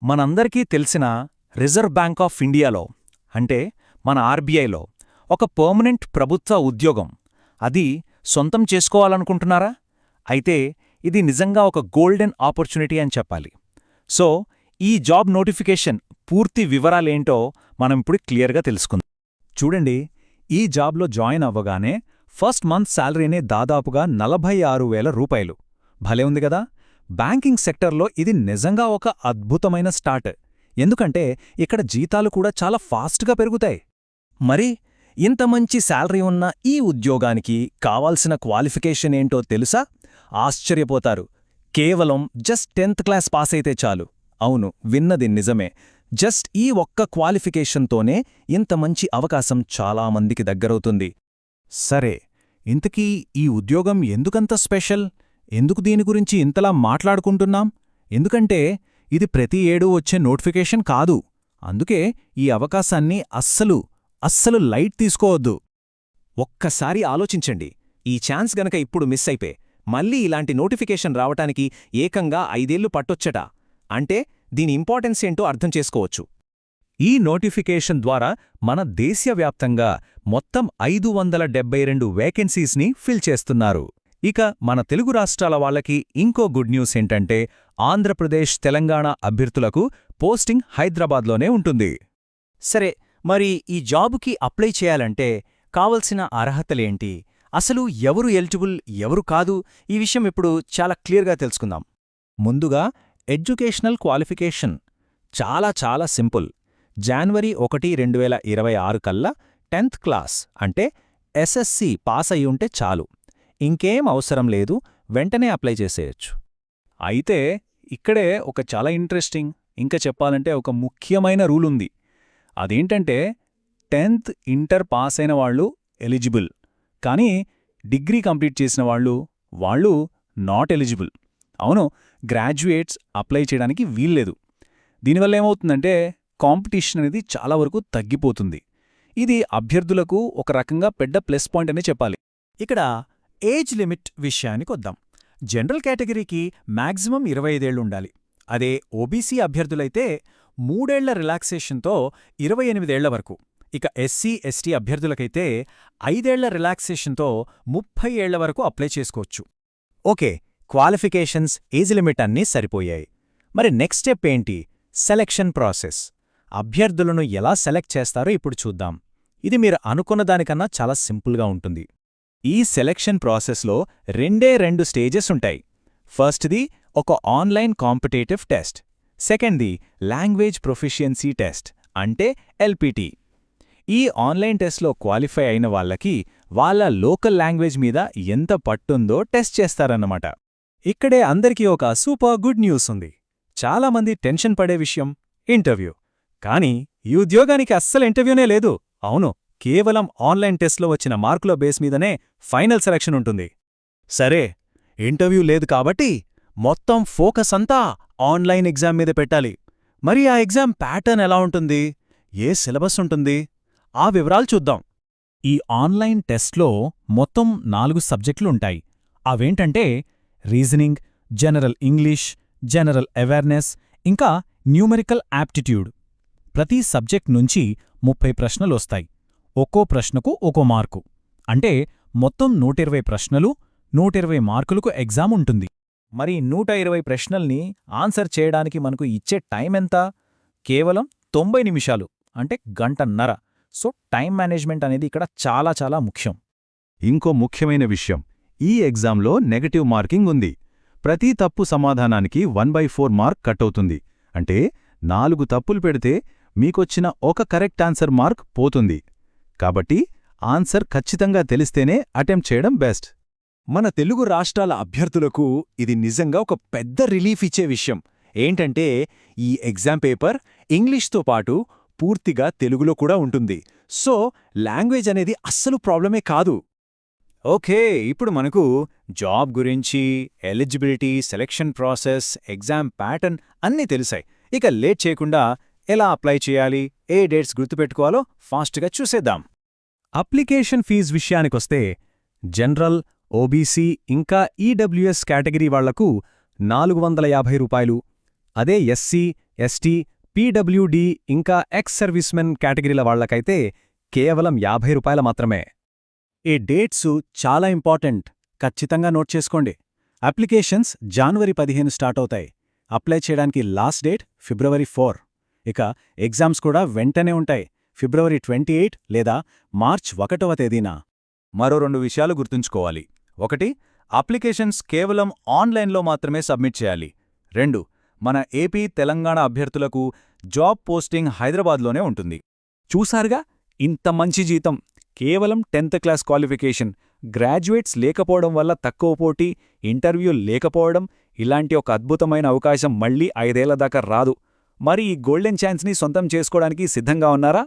మనందరికీ తెలిసిన reserve bank of ఇండియాలో అంటే మన ఆర్బీఐలో ఒక పర్మనెంట్ ప్రభుత్వ ఉద్యోగం అది సొంతం చేసుకోవాలనుకుంటున్నారా? అయితే ఇది నిజంగా ఒక గోల్డెన్ ఆపర్చునిటీ అని చెప్పాలి. సో ఈ జాబ్ నోటిఫికేషన్ పూర్తి వివరాలేంటో మనమిప్పుడు క్లియర్గా తెలుసుకుందాం. చూడండి, ఈ జాబ్లో జాయిన్ అవ్వగానే ఫస్ట్ మంత్ శాలరీనే దాదాపుగా 46,000 రూపాయలు. భలే ఉంది గదా! బ్యాంకింగ్ సెక్టర్లో ఇది నిజంగా ఒక అద్భుతమైన స్టార్ట్. ఎందుకంటే ఇక్కడ జీతాలు కూడా చాలా ఫాస్ట్గా పెరుగుతాయి. మరి ఇంత మంచి శాలరీ ఉన్న ఈ ఉద్యోగానికి కావాల్సిన క్వాలిఫికేషన్ ఏంటో తెలుసా? ఆశ్చర్యపోతారు. కేవలం జస్ట్ 10th క్లాస్ పాస్ అయితే చాలు. అవును, విన్నది నిజమే. జస్ట్ ఈ ఒక్క క్వాలిఫికేషన్తోనే ఇంత మంచి అవకాశం చాలామందికి దగ్గరవుతుంది. సరే, ఇంతకీ ఈ ఉద్యోగం ఎందుకంత స్పెషల్? ఎందుకు దీని గురించి ఇంతలా మాట్లాడుకుంటున్నాం? ఎందుకంటే ఇది ప్రతి ఏడూ వచ్చే నోటిఫికేషన్ కాదు. అందుకే ఈ అవకాశాన్ని అస్సలు లైట్ తీసుకోవద్దు. ఒక్కసారి ఆలోచించండి. ఈ ఛాన్స్ గనక ఇప్పుడు మిస్ అయిపే మళ్ళీ ఇలాంటి నోటిఫికేషన్ రావటానికి ఏకంగా 5 ఏళ్లు పట్టొచ్చట. అంటే దీని ఇంపార్టెన్స్ ఏంటో అర్థం చేసుకోవచ్చు. ఈ నోటిఫికేషన్ ద్వారా మన దేశవ్యాప్తంగా మొత్తం 572 వేకెన్సీస్ని ఫిల్ చేస్తున్నారు. ఇక మన తెలుగు రాష్ట్రాల వాళ్ళకి ఇంకో గుడ్ న్యూస్ ఏంటంటే ఆంధ్రప్రదేశ్, తెలంగాణ అభ్యర్థులకు పోస్టింగ్ హైదరాబాద్లోనే ఉంటుంది. సరే, మరి ఈ జాబుకి అప్లై చేయాలంటే కావలసిన అర్హతలేంటి? అసలు ఎవరు ఎలిజిబుల్, ఎవరు కాదు? ఈ విషయం ఇప్పుడు చాలా క్లియర్గా తెలుసుకుందాం. ముందుగా ఎడ్యుకేషనల్ క్వాలిఫికేషన్ చాలా సింపుల్. జనవరి 1, 2026 కల్లా 10th క్లాస్ అంటే ఎస్ఎస్సి పాస్ అయి ఉంటే చాలు. ఇంకేం అవసరం లేదు, వెంటనే అప్లై చేసేయచ్చు. అయితే ఇక్కడే ఒక చాలా ఇంట్రెస్టింగ్, ఇంకా చెప్పాలంటే ఒక ముఖ్యమైన రూల్ ఉంది. అదేంటంటే 10th ఇంటర్ పాస్ అయిన వాళ్ళు ఎలిజిబుల్, కానీ డిగ్రీ కంప్లీట్ చేసిన వాళ్ళు నాట్ ఎలిజిబుల్. అవును, గ్రాడ్యుయేట్స్ అప్లై చేయడానికి వీల్లేదు. దీనివల్ల ఏమవుతుందంటే కాంపిటీషన్ అనేది చాలా వరకు తగ్గిపోతుంది. ఇది అభ్యర్థులకు ఒక రకంగా పెద్ద ప్లస్ పాయింట్ అనే చెప్పాలి. ఇక్కడ ఏజ్ లిమిట్ విషయానికొద్దాం. జనరల్ కేటగిరీకి మ్యాక్సిమం 25 ఏళ్లు ఉండాలి. అదే ఓబీసీ అభ్యర్థులైతే 3 ఏళ్ల రిలాక్సేషన్తో 28 ఏళ్ల వరకు. ఇక ఎస్సీ, ఎస్టీ అభ్యర్థులకైతే 5 ఏళ్ల రిలాక్సేషన్తో 30 ఏళ్ల వరకు అప్లై చేసుకోవచ్చు. ఓకే, క్వాలిఫికేషన్స్, ఏజ్ లిమిట్ అన్నీ సరిపోయాయి. మరి నెక్స్ట్ స్టెప్ ఏంటి? Selection process. అభ్యర్థులను ఎలా సెలెక్ట్ చేస్తారో ఇప్పుడు చూద్దాం. ఇది మీరు అనుకున్న దానికన్నా చాలా సింపుల్గా ఉంటుంది. ఈ సెలెక్షన్ ప్రాసెస్లో 2 స్టేజెస్ ఉంటాయి. ఫస్ట్ది ఒక ఆన్లైన్ కాంపిటేటివ్ టెస్ట్. సెకండ్ది లాంగ్వేజ్ ప్రొఫిషియన్సీ టెస్ట్ అంటే ఎల్పిటి. ఈ ఆన్లైన్ టెస్ట్లో క్వాలిఫై అయిన వాళ్ళకి వాళ్ళ లోకల్ లాంగ్వేజ్ మీద ఎంత పట్టుందో టెస్ట్ చేస్తారన్నమాట. ఇక్కడే అందరికీ ఒక సూపర్ గుడ్ న్యూస్ ఉంది. చాలామంది టెన్షన్ పడే విషయం ఇంటర్వ్యూ. కానీ ఈ ఉద్యోగానికి అస్సలు ఇంటర్వ్యూనే లేదు. అవును, కేవలం ఆన్లైన్ టెస్ట్లో వచ్చిన మార్కుల బేస్ మీదనే ఫైనల్ సెలక్షన్ ఉంటుంది. సరే, ఇంటర్వ్యూ లేదు కాబట్టి మొత్తం ఫోకస్ అంతా ఆన్లైన్ ఎగ్జామ్ మీద పెట్టాలి. మరి ఆ ఎగ్జామ్ ప్యాటర్న్ ఎలా ఉంటుంది? ఏ సిలబస్ ఉంటుంది? ఆ వివరాలు చూద్దాం. ఈ ఆన్లైన్ టెస్ట్లో మొత్తం 4 సబ్జెక్టులుంటాయి. అవేంటంటే reasoning, general English, general awareness, ఇంకా న్యూమెరికల్ యాప్టిట్యూడ్. ప్రతి సబ్జెక్ట్ నుంచి 30 ప్రశ్నలొస్తాయి. ఒక్కో ప్రశ్నకు ఒక్కో మార్కు. అంటే మొత్తం 120 ప్రశ్నలు, 120 మార్కులకు ఎగ్జామ్ ఉంటుంది. మరి 120 ప్రశ్నల్ని ఆన్సర్ చేయడానికి మనకు ఇచ్చే టైం ఎంత? కేవలం 90 నిమిషాలు, అంటే గంటన్నర. సో టైం మేనేజ్మెంట్ అనేది ఇక్కడ చాలా ముఖ్యం. ఇంకో ముఖ్యమైన విషయం, ఈ ఎగ్జామ్లో నెగటివ్ మార్కింగ్ ఉంది. ప్రతి తప్పు సమాధానానికి 1/4 మార్క్ కట్ అవుతుంది. అంటే 4 తప్పులు పెడితే మీకొచ్చిన ఒక కరెక్ట్ ఆన్సర్ మార్క్ పోతుంది. కాబట్టి ఆన్సర్ ఖచ్చితంగా తెలిస్తేనే అటెంప్ట్ చేయడం బెస్ట్. మన తెలుగు రాష్ట్రాల అభ్యర్థులకు ఇది నిజంగా ఒక పెద్ద రిలీఫ్ ఇచ్చే విషయం. ఏంటంటే ఈ ఎగ్జామ్ పేపర్ ఇంగ్లీష్తో పాటు పూర్తిగా తెలుగులో కూడా ఉంటుంది. సో లాంగ్వేజ్ అనేది అస్సలు ప్రాబ్లమే కాదు. ఓకే, ఇప్పుడు మనకు జాబ్ గురించి, eligibility, selection process, exam pattern అన్నీ తెలిసాయి. ఇక లేట్ చేయకుండా ఎలా అప్లై చేయాలి, ఏ డేట్స్ గుర్తుపెట్టుకోవాలో ఫాస్ట్గా చూసేద్దాం. అప్లికేషన్ ఫీజు విషయానికొస్తే జనరల్, ఓబీసీ ఇంకా ఈడబ్ల్యూఎస్ కేటగిరీ వాళ్లకు 450 రూపాయలు, అదే ఎస్సీ, ఎస్టీ, పీడబ్ల్యూడీ ఇంకా ఎక్స్ సర్వీస్మెన్ కేటగిరీల వాళ్లకైతే కేవలం ₹50 మాత్రమే. ఈ డేట్సు చాలా ఇంపార్టెంట్, ఖచ్చితంగా నోట్ చేసుకోండి. అప్లికేషన్స్ జనవరి 15 స్టార్ట్ అవుతాయి. అప్లై చేయడానికి లాస్ట్ డేట్ ఫిబ్రవరి 4. ఇక ఎగ్జామ్స్ కూడా వెంటనే ఉంటాయి, ఫిబ్రవరి 28 లేదా మార్చ్ 1వ తేదీన. మరో 2 విషయాలు గుర్తుంచుకోవాలి. 1. అప్లికేషన్స్ కేవలం ఆన్లైన్లో మాత్రమే సబ్మిట్ చేయాలి. 2. మన ఏపీ, తెలంగాణ అభ్యర్థులకు జాబ్ పోస్టింగ్ హైదరాబాద్లోనే ఉంటుంది. చూసారుగా, ఇంత మంచి జీతం, కేవలం 10th క్లాస్ క్వాలిఫికేషన్, గ్రాడ్యుయేట్స్ లేకపోవడం వల్ల తక్కువ పోటీ, ఇంటర్వ్యూ లేకపోవడం, ఇలాంటి ఒక అద్భుతమైన అవకాశం మళ్ళీ 5 ఏళ్ల దాకా రాదు. మరి ఈ గోల్డెన్ ఛాన్స్ని సొంతం చేసుకోవడానికి సిద్ధంగా ఉన్నారా?